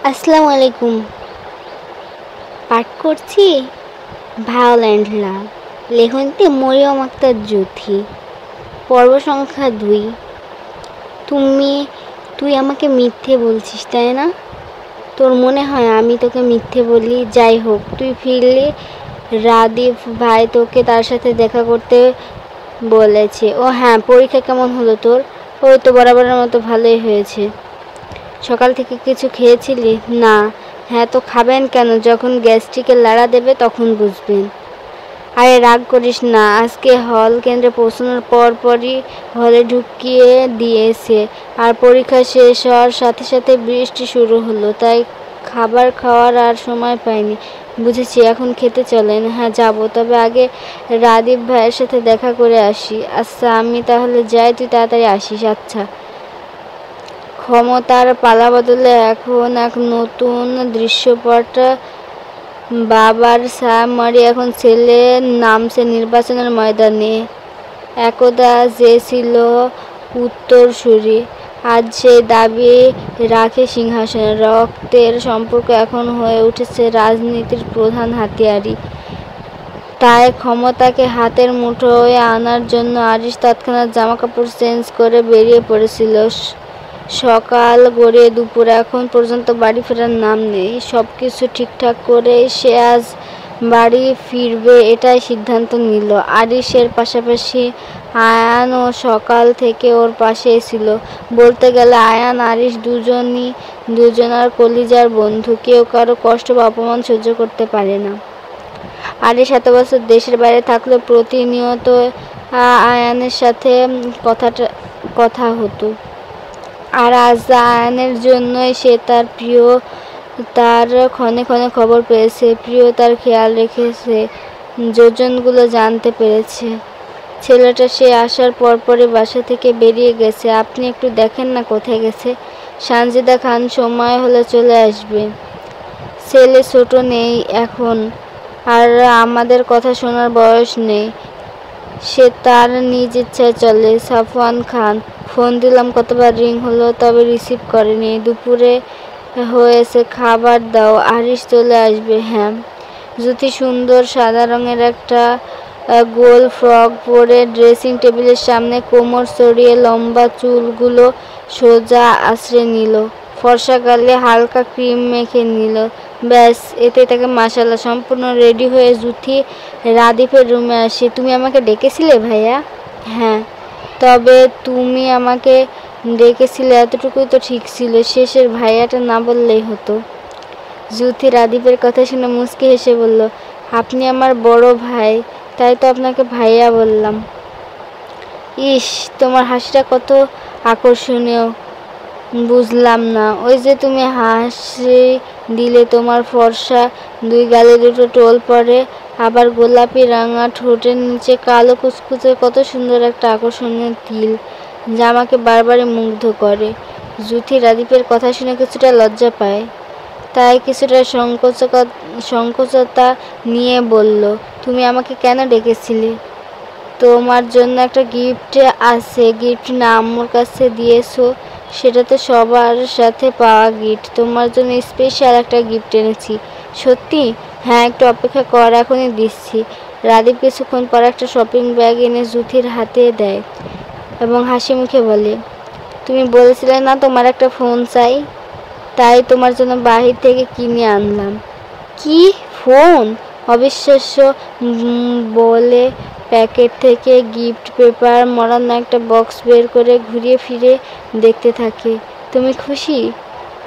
আসসালামু আলাইকুম। পাঠ করছি ভায়োলেন্ট লাভ, লেখনটি মরিয়ম আক্তার জুথি। পর্ব সংখ্যা 2। তুই আমাকে মিথ্যে বলছিস, তাই না? তোর মনে হয় আমি তোকে মিথ্যে বলি? যাই হোক, তুই ফিরলে রাদীপ ভাই তোকে তার সাথে দেখা করতে বলেছে। ও হ্যাঁ, পরীক্ষা কেমন হলো তোর? ওই তো বরাবরের মতো ভালোই হয়েছে। সকাল থেকে কিছু খেয়েছিলি? না। হ্যাঁ, তো খাবেন কেন? যখন গ্যাস্ট্রিকের লাড়া দেবে তখন বুঝবেন। আরে রাগ করিস না, আজকে হল কেন্দ্রে পৌঁছানোর পরপরই হলে ঢুকিয়ে দিয়েছে। আর পরীক্ষা শেষ হওয়ার সাথে সাথে বৃষ্টি শুরু হলো, তাই খাবার খাওয়ার আর সময় পাইনি। বুঝেছি, এখন খেতে চলেন। হ্যাঁ যাবো, তবে আগে রাদীপ ভাইয়ের সাথে দেখা করে আসি। আচ্ছা, আমি তাহলে যাই, তুই তাড়াতাড়ি আসিস। আচ্ছা। ক্ষমতার পালাবদলে এখন এক নতুন দৃশ্যপট। বাবার সামারি এখন ছেলে নামছে নির্বাচনের ময়দানে। একদা যে ছিল উত্তরসূরি, আজ সেই দাবি রাখে সিংহাসনে। রক্তের সম্পর্ক এখন হয়ে উঠেছে রাজনীতির প্রধান হাতিয়ারই। তাই ক্ষমতাকে হাতের মুঠোয় আনার জন্য আরিশ তৎক্ষণাৎ জামাকাপড় চেঞ্জ করে বেরিয়ে পড়েছিল। সকাল গড়িয়ে দুপুর, এখন পর্যন্ত বাড়ি ফেরার নাম নেই। সব কিছু ঠিকঠাক করে সে আজ বাড়ি ফিরবে, এটাই সিদ্ধান্ত নিল। আরিশের পাশাপাশি আয়ানও সকাল থেকে ওর পাশেই ছিল। বলতে গেলে আয়ান আরিশ দুজনার কলিজার বন্ধু। কেউ কারো কষ্ট বা অপমান সহ্য করতে পারে না। আরিশ এত বছর দেশের বাইরে থাকলেও প্রতিনিয়ত আয়ানের সাথে কথা হতো। আর আজ আয়ানের জন্যই সে তার ক্ষণে ক্ষণে খবর পেয়েছে, প্রিয় তার খেয়াল রেখেছে, যোজনগুলো জানতে পেরেছে। ছেলেটা সে আসার পরপরই বাসা থেকে বেরিয়ে গেছে। আপনি একটু দেখেন না কোথায় গেছে। সানজিদা খান সময় হলে চলে আসবে। ছেলে ছোট নেই এখন, আর আমাদের কথা শোনার বয়স নেই। সে তার নিজ ইচ্ছায় চলে। সাফওয়ান খান। ফোন দিলাম, কতবার রিং হলো, তবে রিসিভ করেনি। দুপুরে হয়েছে, খাবার দাও। আরিশ চলে আসবে। হ্যাঁ। জুথি সুন্দর সাদা রঙের একটা গোল ফ্রক পরে ড্রেসিং টেবিলের সামনে কোমর ছড়িয়ে লম্বা চুলগুলো সোজা আঁচড়ে নিল। ফর্সা গালে হালকা ক্রিম মেখে নিল। ব্যাস, এতে তাকে মাশাআল্লাহ। সম্পূর্ণ রেডি হয়ে জুথি রাদীপের রুমে আসে। তুমি আমাকে ডেকেছিলে ভাইয়া? হ্যাঁ, তবে তুমি আমাকে ডেকেছিলে এতটুকুই তো ঠিক ছিল। শেষের ভাইয়াটা না বললেই হতো। জুথি রাদীপের কথা শুনে মুচকি হেসে বলল, আপনি আমার বড় ভাই, তাই তো আপনাকে ভাইয়া বললাম। ইস, তোমার হাসিটা কত আকর্ষণীয়। বুঝলাম না। ওই যে তুমি হাসি দিলে, তোমার ফর্সা দুই গালে দুটো টোল পড়ে, আবার গোলাপি রাঙা ঠোঁটের নিচে কালো কুচকুচে কত সুন্দর একটা আকর্ষণীয় তিল, যা আমাকে বারবারই মুগ্ধ করে। জুথি রাদীপের কথা শুনে কিছুটা লজ্জা পায়, তাই কিছুটা সংকোচতা নিয়ে বলল, তুমি আমাকে কেন ডেকেছিলে? তোমার জন্য একটা গিফট আছে। গিফট না আম্মুর কাছে দিয়েছো? সেটা তো সবার সাথে পাওয়া গিফট। তোমার জন্য স্পেশাল একটা গিফট এনেছি। সত্যি? হ্যাঁ, একটু অপেক্ষা কর, এখনই দিচ্ছি। রাদীপ কিছুক্ষণ পর একটা শপিং ব্যাগ এনে জুথির হাতে দেয় এবং হাসি মুখে বলে, তুমি বলেছিলে না তোমার একটা ফোন চাই, তাই তোমার জন্য বাহির থেকে কিনে আনলাম। কি ফোন? অবিশ্বাস্য বলে প্যাকেট থেকে গিফট পেপার মোড়ানো একটা বক্স বের করে ঘুরিয়ে ফিরে দেখতে থাকে। তুমি খুশি?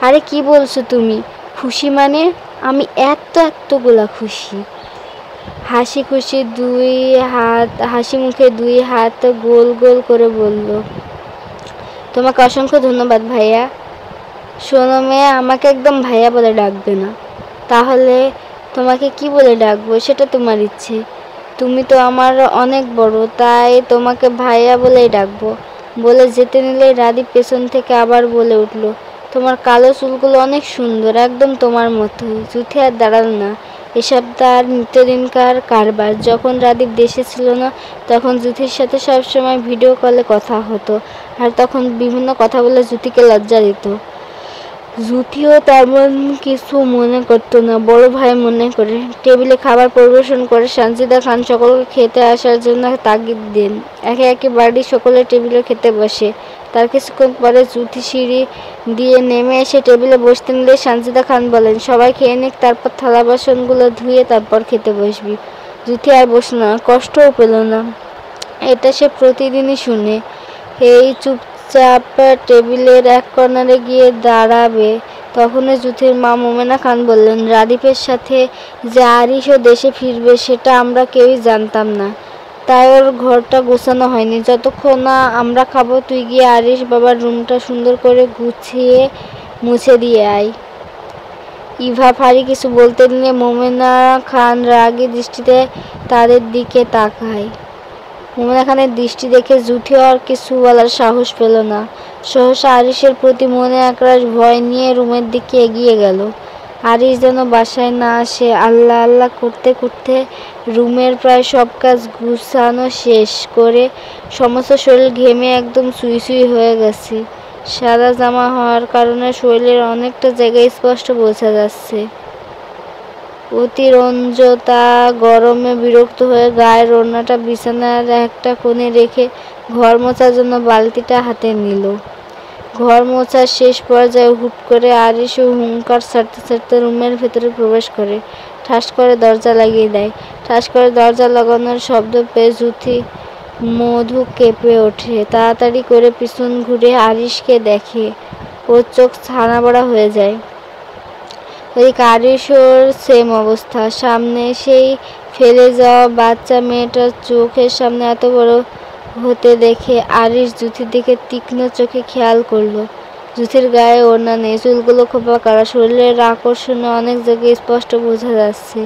আরে কি বলছো তুমি? খুশি মানে? আমি এতগুলা খুশি। হাসি মুখে দুই হাত গোল গোল করে বলল, তোমাকে অসংখ্য ধন্যবাদ ভাইয়া। শোনো মেয়ে, আমাকে একদম ভাইয়া বলে ডাকবে না। তাহলে তোমাকে কি বলে ডাকবো? সেটা তোমার ইচ্ছে। তুমি তো আমার অনেক বড়, তাই তোমাকে ভাইয়া বলেই ডাকবো। বলে যেতে নিলেই রাদীপ পেছন থেকে আবার বলে উঠল, তোমার কালো চুলগুলো অনেক সুন্দর, একদম তোমার মতোই। জুথি আর দাঁড়াল না। এসব তার নিত্যদিনকার কারবার। যখন রাদীপ দেশে ছিল না, তখন জুথির সাথে সবসময় ভিডিও কলে কথা হতো, আর তখন বিভিন্ন কথা বলে জুথিকে লজ্জা দিত। জুথিও তেমন কিছু মনে করতো না, বড় ভাই মনে করে। টেবিলে খাবার পরিবেশন করে সানজিদা খান সকলকে খেতে আসার জন্য তাগিদ দেন। একে একে বাড়ির সকলে টেবিলে খেতে বসে। তার কিছুক্ষণ পরে জুথি সিঁড়ি দিয়ে নেমে এসে টেবিলে বসতে নিলে সানজিদা খান বলেন, সবাই খেয়ে নিক, তারপর থালা বাসনগুলো ধুয়ে তারপর খেতে বসবি। জুথি আর বসল না, কষ্টও পেল না। এটা সে প্রতিদিনই শুনে। এই চুপচাপ টেবিলের এক কর্নারে গিয়ে দাঁড়াবে। তখনই জুথির মা মোমেনা খান বললেন, রাদীপের সাথে যে আরিশও দেশে ফিরবে সেটা আমরা কেউই জানতাম না, তাই ওর ঘরটা গোছানো হয়নি। যতক্ষণ না আমরা খাবো তুই গিয়ে আরিশ বাবার রুমটা সুন্দর করে গুছিয়ে মুছে দিয়ে আয়। ইভা ফারি কিছু বলতে নিলে মোমেনা খান রাগী দৃষ্টিতে তাদের দিকে তাকায়। মোমেনা খানের দৃষ্টি দেখে জুথিও আর কিছু বলার সাহস পেল না। সহসা আরিশের প্রতি মনে একরাশ ভয় নিয়ে রুমের দিকে এগিয়ে গেল। আরিশ যেন বাসায় না আসে। আল্লাহ আল্লাহ করতে করতে রুমের প্রায় সব কাজ গুছানো শেষ করে সমস্ত শরীর ঘেমে একদম সুই সুই হয়ে গেছে। সাদা জামা হওয়ার কারণে শরীরের অনেকটা জায়গায় স্পষ্ট বোঝা যাচ্ছে। অতিরঞ্জতা গরমে বিরক্ত হয়ে গায়ের ওড়নাটা বিছানার একটা কোণে রেখে ঘর মোছার জন্য বালতিটা হাতে নিল। ঘর মোছার শেষ পর্যায়ে হুট করে আরিশ হুঙ্কার ছাড়তে ছাড়তে রুমের ভেতরে প্রবেশ করে। ঠাস করে দরজা লাগিয়ে দেয়। ঠাস করে দরজা লাগানোর শব্দ পেয়ে জুথি মধু কেঁপে ওঠে। তাড়াতাড়ি করে পিছন ঘুরে আরিশকে দেখে। ওর চোখ ছানাবড়া হয়ে যায়। ওদিকে আরিশর সেম অবস্থা। সামনে সেই ফেলে যাওয়া বাচ্চা মেয়েটার চোখের সামনে এত বড় হতে দেখে আরিশ জুথির দিকে তীক্ষ্ণ চোখে খেয়াল করলো। জুথির গায়ে ওড়না নেই, চুলগুলো খোপা করা, শরীরের আকর্ষণে অনেক জায়গায় স্পষ্ট বোঝা যাচ্ছে।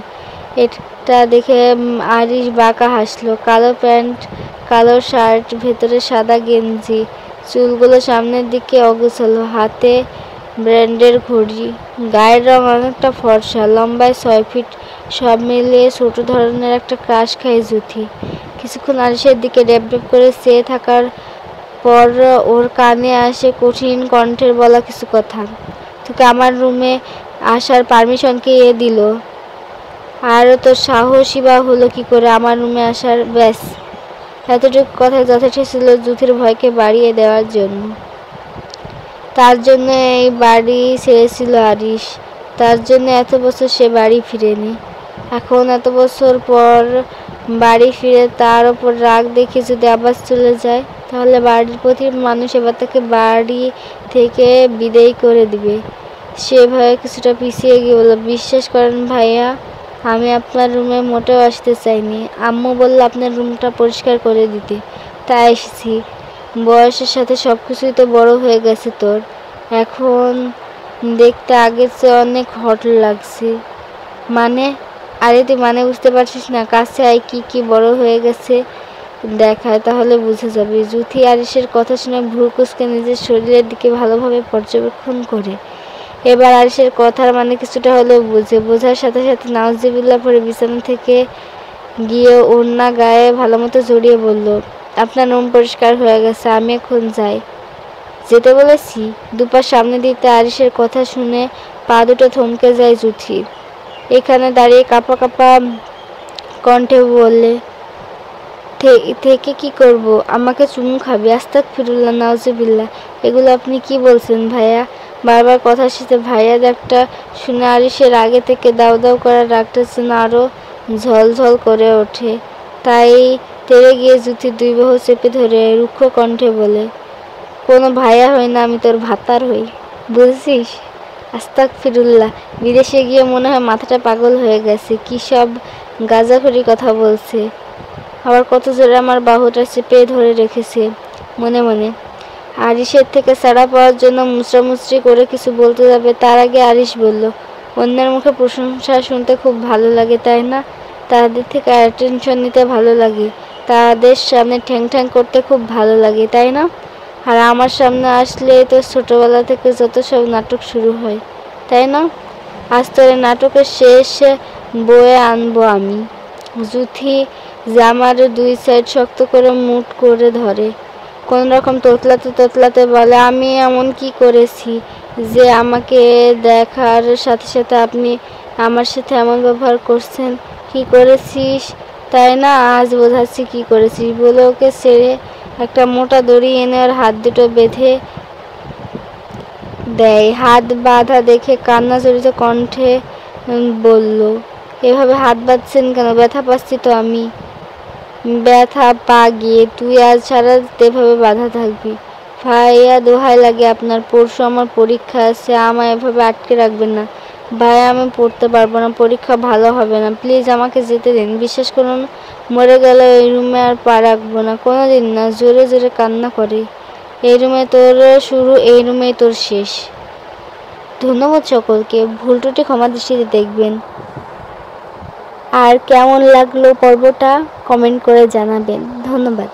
এটা দেখে আরিশ বাঁকা হাসলো। কালো প্যান্ট, কালো শার্ট, ভেতরে সাদা গেঞ্জি, চুলগুলো সামনের দিকে অগোছালো, হাতে ব্র্যান্ডের ঘড়ি। গায়ের রং অনেকটা ফর্সা, লম্বায় 6 ফিট, সব মিলিয়ে ছোট ধরনের একটা ক্রাশ খায় জুথি। কিছুক্ষণ আরিশের দিকে ড্যাব ড্যাব করে চেয়ে থাকার পর ওর কানে আসে কঠিন কণ্ঠের বলা কিছু কথা। তোকে আমার রুমে আসার পারমিশন কে দিল? আর তোর সাহসই বা হলো কি করে আমার রুমে আসার? ব্যাস, এতটুকু কথা যথেষ্ট ছিল জুথির ভয়কে বাড়িয়ে দেওয়ার জন্য। তার জন্য এই বাড়ি ছেড়েছিল আরিশ, তার জন্য এত বছর সে বাড়ি ফিরেনি। এখন এত বছর পর বাড়ি ফিরে তার ওপর রাগ দেখে যদি আবার চলে যায়, তাহলে বাড়ির প্রতি মানুষ এবার তাকে বাড়ি থেকে বিদায় করে দিবে। সে ভয়ে কিছুটা পিছিয়ে গিয়ে বলল, বিশ্বাস করেন ভাইয়া, আমি আপনার রুমে মোটেও আসতে চাইনি। আম্মু বলল আপনার রুমটা পরিষ্কার করে দিতে, তাই এসেছি। বয়সের সাথে সব কিছুই তো বড় হয়ে গেছে তোর, এখন দেখতে আগের চেয়ে অনেক হট লাগছে। মানে? আরে তুই মানে বুঝতে পারছিস না? কাছে আয়, কি কি বড় হয়ে গেছে দেখায়, তাহলে বুঝে যাবি। জুথি আরিশের কথা শুনে ভ্রু কুঁচকে নিজের শরীরের দিকে ভালোভাবে পর্যবেক্ষণ করে। এবার আরিশের কথার মানে কিছুটা হলেও বোঝার সাথে সাথে নাউজুবিল্লাহ পরে বিছানা থেকে গিয়ে ওড়না গায়ে ভালোমতো জড়িয়ে বলল, আপনার রুম পরিষ্কার হয়ে গেছে, আমি এখন যাই। যেতে বলেছি? দুপা সামনে দিতে আরিশের কথা শুনে পা দুটো থমকে যায় জুথির। এখানে দাঁড়িয়ে কাঁপা কাঁপা কণ্ঠে বললে, থেকে কি করব? আমাকে চুমু খাবি? আস্তাগফিরুল্লাহ, নাউজুবিল্লাহ, এগুলো আপনি কি বলছেন ভাইয়া? বারবার কথার সাথে ভাইয়া ডাকটা শুনে আরিশের আগে থেকে দাউ দাউ করা ডাকটা যেন আরও ঝলঝল করে ওঠে। তাই তেড়ে গিয়ে জুথির 2 বাহু চেপে ধরে রুক্ষ কণ্ঠে বলে, কোনো ভাইয়া হই না, আমি তোর ভাতার হই, বুঝছিস? আস্তাগফিরুল্লাহ। বিদেশে গিয়ে মনে হয় মাথাটা পাগল হয়ে গেছে, কী সব গাঁজাখড়ি কথা বলছে। আবার কত জোরে আমার বাহুটা চেপে ধরে রেখেছে মনে মনে। আরিশের থেকে ছাড়া পাওয়ার জন্য মুচড়ামুচড়ি করে কিছু বলতে যাবে, তার আগে আরিশ বলল, অন্যের মুখে প্রশংসা শুনতে খুব ভালো লাগে, তাই না? তাদের থেকে অ্যাটেনশন নিতে ভালো লাগে, তাদের সামনে ঠ্যাং ঠ্যাং করতে খুব ভালো লাগে, তাই না? আর আমার সামনে আসলে তো ছোটোবেলা থেকে যত সব নাটক শুরু হয়, তাই না? আজ তোর নাটকের শেষ বয়ে আনবো আমি। জুথি জামার 2 সাইড শক্ত করে মুঠ করে ধরে, কোন রকম তোতলাতে তোতলাতে বলে, আমি এমন কি করেছি? যে আমাকে দেখার সাথে সাথে আপনি আমার সাথে এমন ব্যবহার করছেন। কি করেছিস তাই না, আজ বোঝাচ্ছি কি করেছিস। বলে ওকে ছেড়ে একটা মোটা দড়ি এনে ওর হাত দুটো বেঁধে দেয়। হাত বাঁধা দেখে কান্না জড়িত কণ্ঠে বলল, এভাবে হাত বাঁধছেন কেন? ব্যথা পাচ্ছি তো আমি। ব্যথা পা গিয়ে, তুই আজ সারা রাত এভাবে বাঁধা থাকবি। ভাইয়া দোহাই লাগে আপনার, পরশু আমার পরীক্ষা আছে, আমায় এভাবে আটকে রাখবেন না। ভাইয়া আমি পড়তে পারবো না, পরীক্ষা ভালো হবে না, প্লিজ আমাকে যেতে দিন। বিশ্বাস করুন, মরে গেলে এই রুমে আর পা রাখবো না, কোনোদিন না। জোরে জোরে কান্না করে। এই রুমে তোর শুরু, এই রুমেই তোর শেষ। ধন্যবাদ সকলকে, ভুল ত্রুটি ক্ষমা দৃষ্টিতে দেখবেন। আর কেমন লাগলো পর্বটা কমেন্ট করে জানাবেন। ধন্যবাদ।